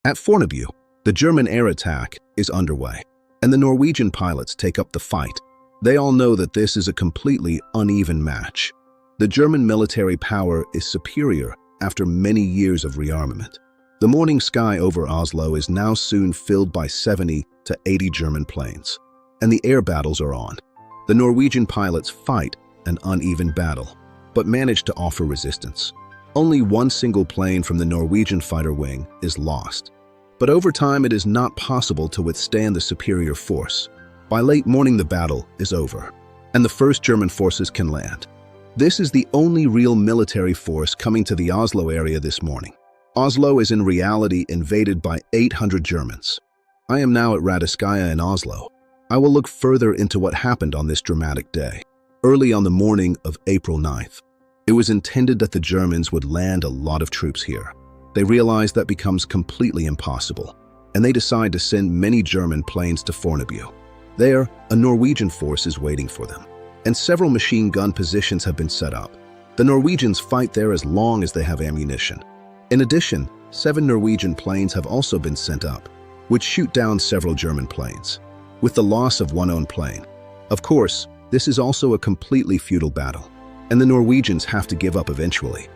At Fornebu, the German air attack is underway, and the Norwegian pilots take up the fight. They all know that this is a completely uneven match. The German military power is superior after many years of rearmament. The morning sky over Oslo is now soon filled by 70 to 80 German planes, and the air battles are on. The Norwegian pilots fight an uneven battle, but manage to offer resistance. Only one single plane from the Norwegian fighter wing is lost. But over time, it is not possible to withstand the superior force. By late morning, the battle is over, and the first German forces can land. This is the only real military force coming to the Oslo area this morning. Oslo is in reality invaded by 800 Germans. I am now at Radiskaya in Oslo. I will look further into what happened on this dramatic day. Early on the morning of April 9th, it was intended that the Germans would land a lot of troops here. They realize that becomes completely impossible, and they decide to send many German planes to Fornebu. There, a Norwegian force is waiting for them, and several machine gun positions have been set up. The Norwegians fight there as long as they have ammunition. In addition, 7 Norwegian planes have also been sent up, which shoot down several German planes, with the loss of one own plane. Of course, this is also a completely futile battle, and the Norwegians have to give up eventually.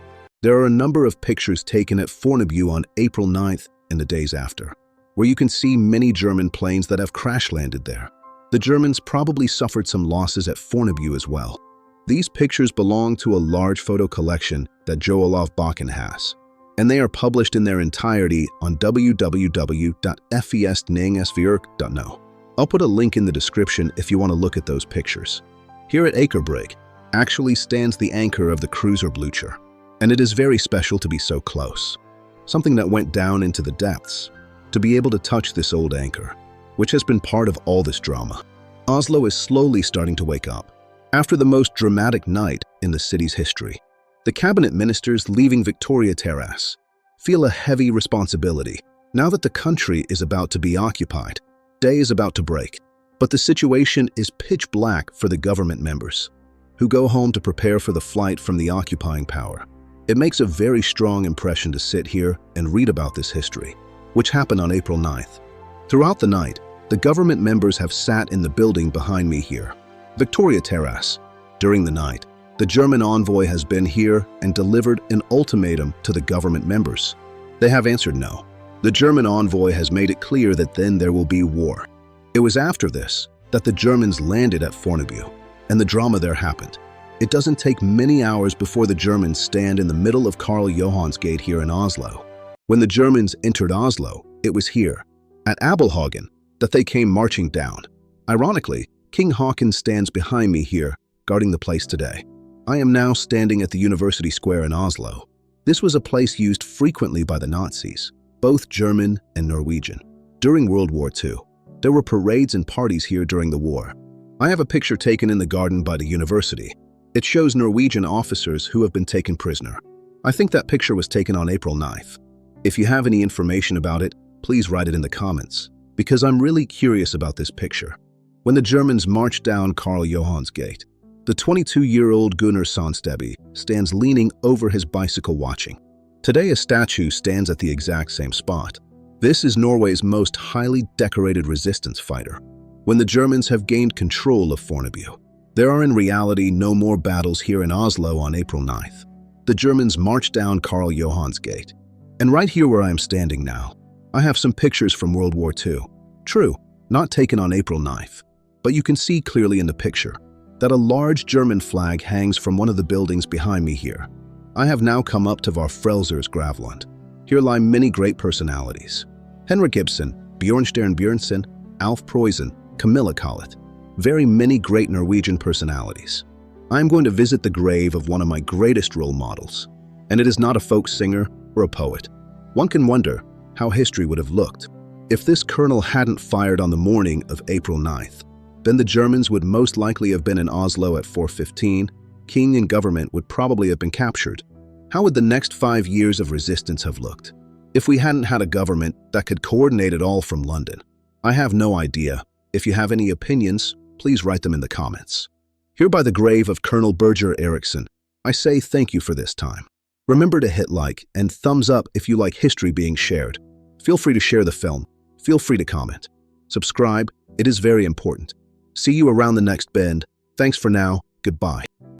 There are a number of pictures taken at Fornebu on April 9th and the days after, where you can see many German planes that have crash-landed there. The Germans probably suffered some losses at Fornebu as well. These pictures belong to a large photo collection that Jo Olav Bakken has, and they are published in their entirety on www.fesningsvirk.no. I'll put a link in the description if you want to look at those pictures. Here at Akerbrig actually stands the anchor of the cruiser Blucher, and it is very special to be so close. Something that went down into the depths, to be able to touch this old anchor, which has been part of all this drama. Oslo is slowly starting to wake up. After the most dramatic night in the city's history, the cabinet ministers leaving Victoria Terrace feel a heavy responsibility. Now that the country is about to be occupied, day is about to break, but the situation is pitch black for the government members, who go home to prepare for the flight from the occupying power. It makes a very strong impression to sit here and read about this history, which happened on April 9th. Throughout the night, the government members have sat in the building behind me here, Victoria Terrace. During the night, the German envoy has been here and delivered an ultimatum to the government members. They have answered no. The German envoy has made it clear that then there will be war. It was after this that the Germans landed at Fornebu, and the drama there happened. It doesn't take many hours before the Germans stand in the middle of Karl Johans Gate here in Oslo. When the Germans entered Oslo, it was here, at Abelhagen, that they came marching down. Ironically, King Haakon stands behind me here, guarding the place today. I am now standing at the University Square in Oslo. This was a place used frequently by the Nazis, both German and Norwegian. During World War II, there were parades and parties here during the war. I have a picture taken in the garden by the university. It shows Norwegian officers who have been taken prisoner. I think that picture was taken on April 9th. If you have any information about it, please write it in the comments, because I'm really curious about this picture. When the Germans marched down Karl Johans Gate, the 22-year-old Gunnar Sandsteby stands leaning over his bicycle watching. Today, a statue stands at the exact same spot. This is Norway's most highly decorated resistance fighter. When the Germans have gained control of Fornebu, there are in reality no more battles here in Oslo on April 9th. The Germans marched down Karl Johans Gate. And right here where I am standing now, I have some pictures from World War II. True, not taken on April 9th, but you can see clearly in the picture that a large German flag hangs from one of the buildings behind me here. I have now come up to Var Frelsers Gravlund. Here lie many great personalities. Henrik Ibsen, Bjørnstjerne Bjørnson, Alf Preussen, Camilla Collett. Very many great Norwegian personalities. I am going to visit the grave of one of my greatest role models, and it is not a folk singer or a poet. One can wonder how history would have looked if this colonel hadn't fired on the morning of April 9th. Then the Germans would most likely have been in Oslo at 4:15. King and government would probably have been captured. How would the next 5 years of resistance have looked if we hadn't had a government that could coordinate it all from London? I have no idea. If you have any opinions, please write them in the comments. Here by the grave of Colonel Birger Eriksson, I say thank you for this time. Remember to hit like and thumbs up if you like history being shared. Feel free to share the film. Feel free to comment. Subscribe. It is very important. See you around the next bend. Thanks for now. Goodbye.